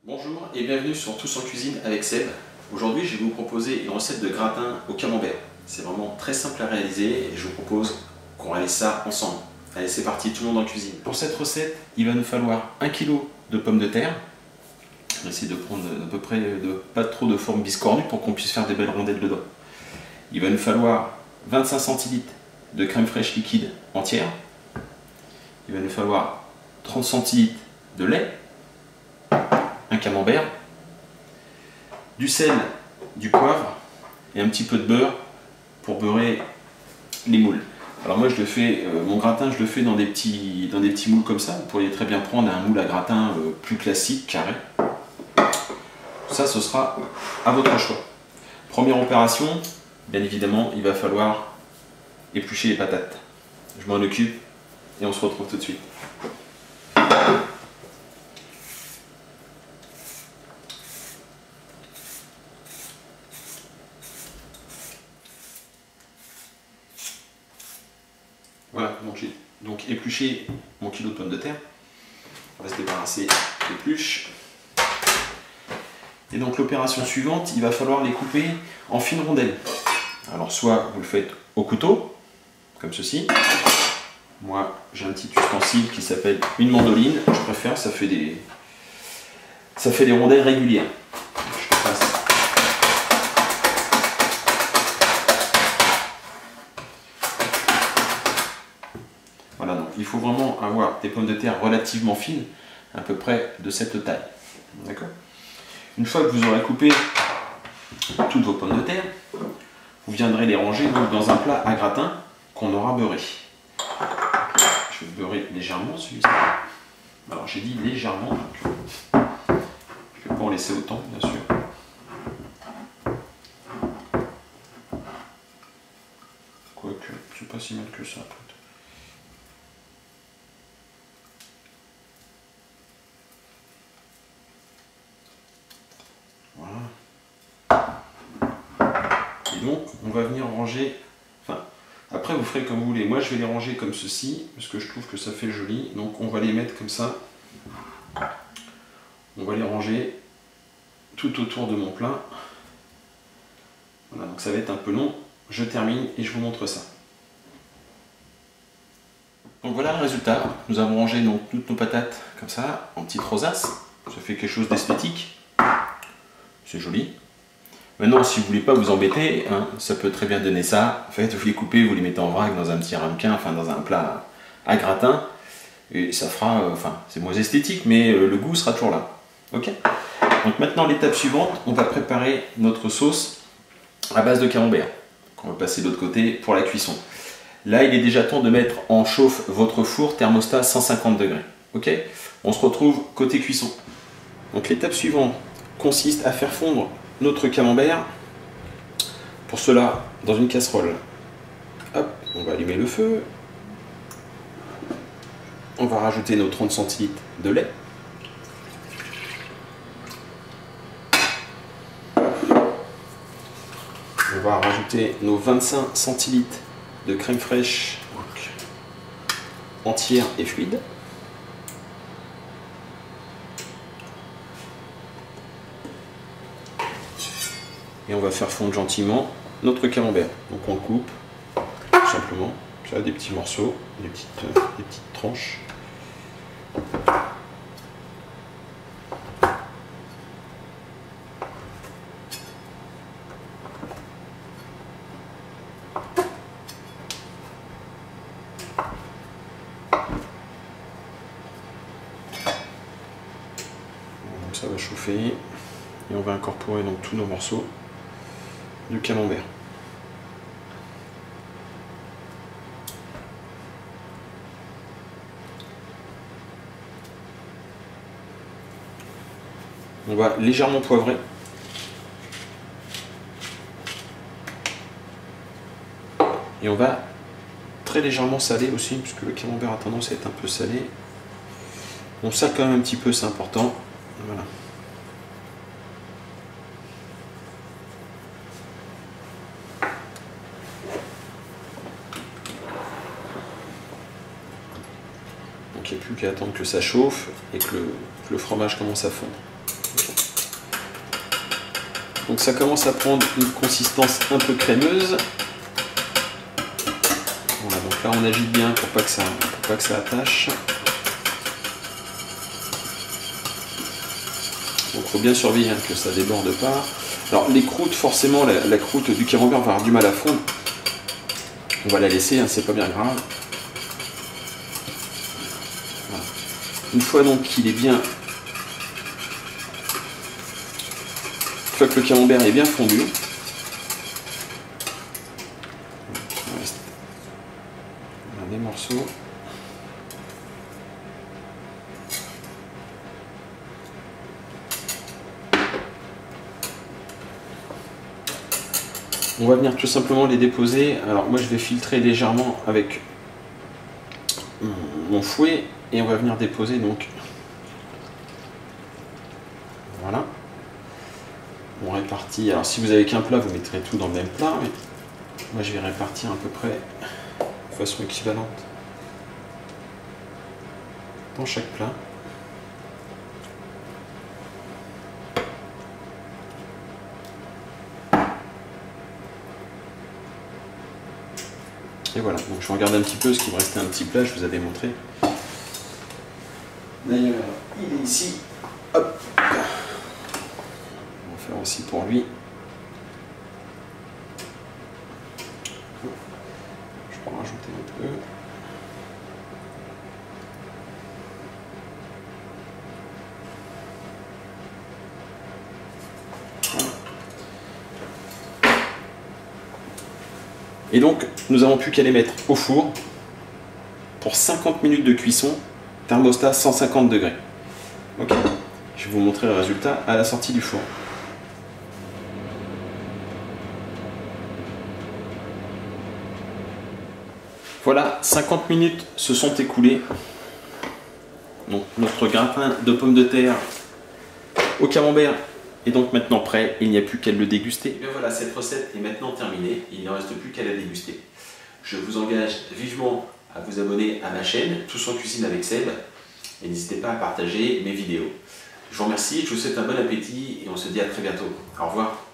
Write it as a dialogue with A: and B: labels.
A: Bonjour et bienvenue sur Tous en cuisine avec Seb. Aujourd'hui je vais vous proposer une recette de gratin au camembert. C'est vraiment très simple à réaliser et je vous propose qu'on réalise ça ensemble. Allez, c'est parti, tout le monde en cuisine. Pour cette recette, il va nous falloir 1 kg de pommes de terre. On va essayer de prendre à peu près pas trop de forme biscornue pour qu'on puisse faire des belles rondelles dedans. Il va nous falloir 25 centilitres de crème fraîche liquide entière. Il va nous falloir 30 centilitres de lait, un camembert, du sel, du poivre et un petit peu de beurre pour beurrer les moules. Alors moi je le fais, mon gratin je le fais dans des petits moules comme ça. Vous pourriez très bien prendre un moule à gratin plus classique, carré. Ça ce sera à votre choix. Première opération, bien évidemment il va falloir éplucher les patates. Je m'en occupe et on se retrouve tout de suite. Voilà, donc éplucher mon kilo de pommes de terre. On va se débarrasser des épluches. Et donc l'opération suivante, il va falloir les couper en fines rondelles. Alors soit vous le faites au couteau, comme ceci. Moi j'ai un petit ustensile qui s'appelle une mandoline. Je préfère, ça fait des rondelles régulières. Je passe. Voilà, donc il faut vraiment avoir des pommes de terre relativement fines, à peu près de cette taille. D'accord ? Une fois que vous aurez coupé toutes vos pommes de terre, vous viendrez les ranger donc dans un plat à gratin qu'on aura beurré. Je vais beurrer légèrement celui-ci. Alors j'ai dit légèrement, donc je ne vais pas en laisser autant bien sûr. Quoique, c'est pas si mal que ça. Donc on va venir ranger, enfin après vous ferez comme vous voulez, moi je vais les ranger comme ceci, parce que je trouve que ça fait joli, donc on va les mettre comme ça, on va les ranger tout autour de mon plat, voilà, donc ça va être un peu long, je termine et je vous montre ça. Donc voilà le résultat, nous avons rangé donc toutes nos patates comme ça, en petites rosaces, ça fait quelque chose d'esthétique, c'est joli. Maintenant, si vous ne voulez pas vous embêter, hein, ça peut très bien donner ça. En fait, vous les coupez, vous les mettez en vrac dans un petit ramequin, enfin dans un plat à gratin, et ça fera, enfin, c'est moins esthétique, mais le goût sera toujours là. Ok ? Donc maintenant, l'étape suivante, on va préparer notre sauce à base de camembert. On va passer de l'autre côté pour la cuisson. Là, il est déjà temps de mettre en chauffe votre four thermostat 150 degrés. Ok ? On se retrouve côté cuisson. Donc l'étape suivante consiste à faire fondre notre camembert. Pour cela, dans une casserole, hop, on va allumer le feu. On va rajouter nos 30 centilitres de lait. On va rajouter nos 25 centilitres de crème fraîche entière et fluide. Et on va faire fondre gentiment notre camembert. Donc on le coupe, tout simplement, ça, des petits morceaux, des petites tranches. Donc ça va chauffer et on va incorporer donc tous nos morceaux du camembert. On va légèrement poivrer. Et on va très légèrement saler aussi, puisque le camembert a tendance à être un peu salé. On sale quand même un petit peu, c'est important. Voilà. Donc il n'y a plus qu'à attendre que ça chauffe et que le fromage commence à fondre.
B: Donc ça commence à prendre une consistance un peu crémeuse. Voilà, donc là on agite bien pour pas que ça attache. Donc il faut bien surveiller que ça déborde pas. Alors les croûtes, forcément la croûte du camembert va avoir du mal à fondre. On va la laisser, hein, c'est pas bien grave. Voilà. Une fois donc qu'il est bien... Une fois que le camembert est bien fondu, il reste des morceaux. On va venir tout simplement les déposer. Alors moi je vais filtrer légèrement avec mon fouet et on va venir déposer donc. Voilà. On répartit. Alors si vous avez qu'un plat, vous mettrez tout dans le même plat, mais moi je vais répartir à peu près de façon équivalente dans chaque plat. Et voilà, donc je vais regarder un petit peu ce qui me restait un petit plat, je vous avais montré. D'ailleurs, il est ici. Hop. On va faire aussi pour lui. Je peux en rajouter un peu. Voilà. Et donc, nous avons plus qu'à les mettre au four pour 50 minutes de cuisson, thermostat 150 degrés. Ok, je vais vous montrer le résultat à la sortie du four. Voilà, 50 minutes se sont écoulées. Donc notre gratin de pommes de terre au camembert est donc maintenant prêt, il n'y a plus qu'à le déguster. Et bien voilà, cette recette est maintenant terminée, il ne reste plus qu'à la déguster. Je vous engage vivement à vous abonner à ma chaîne, Tous en cuisine avec Seb, et n'hésitez pas à partager mes vidéos. Je vous remercie, je vous souhaite un bon appétit et on se dit à très bientôt. Au revoir.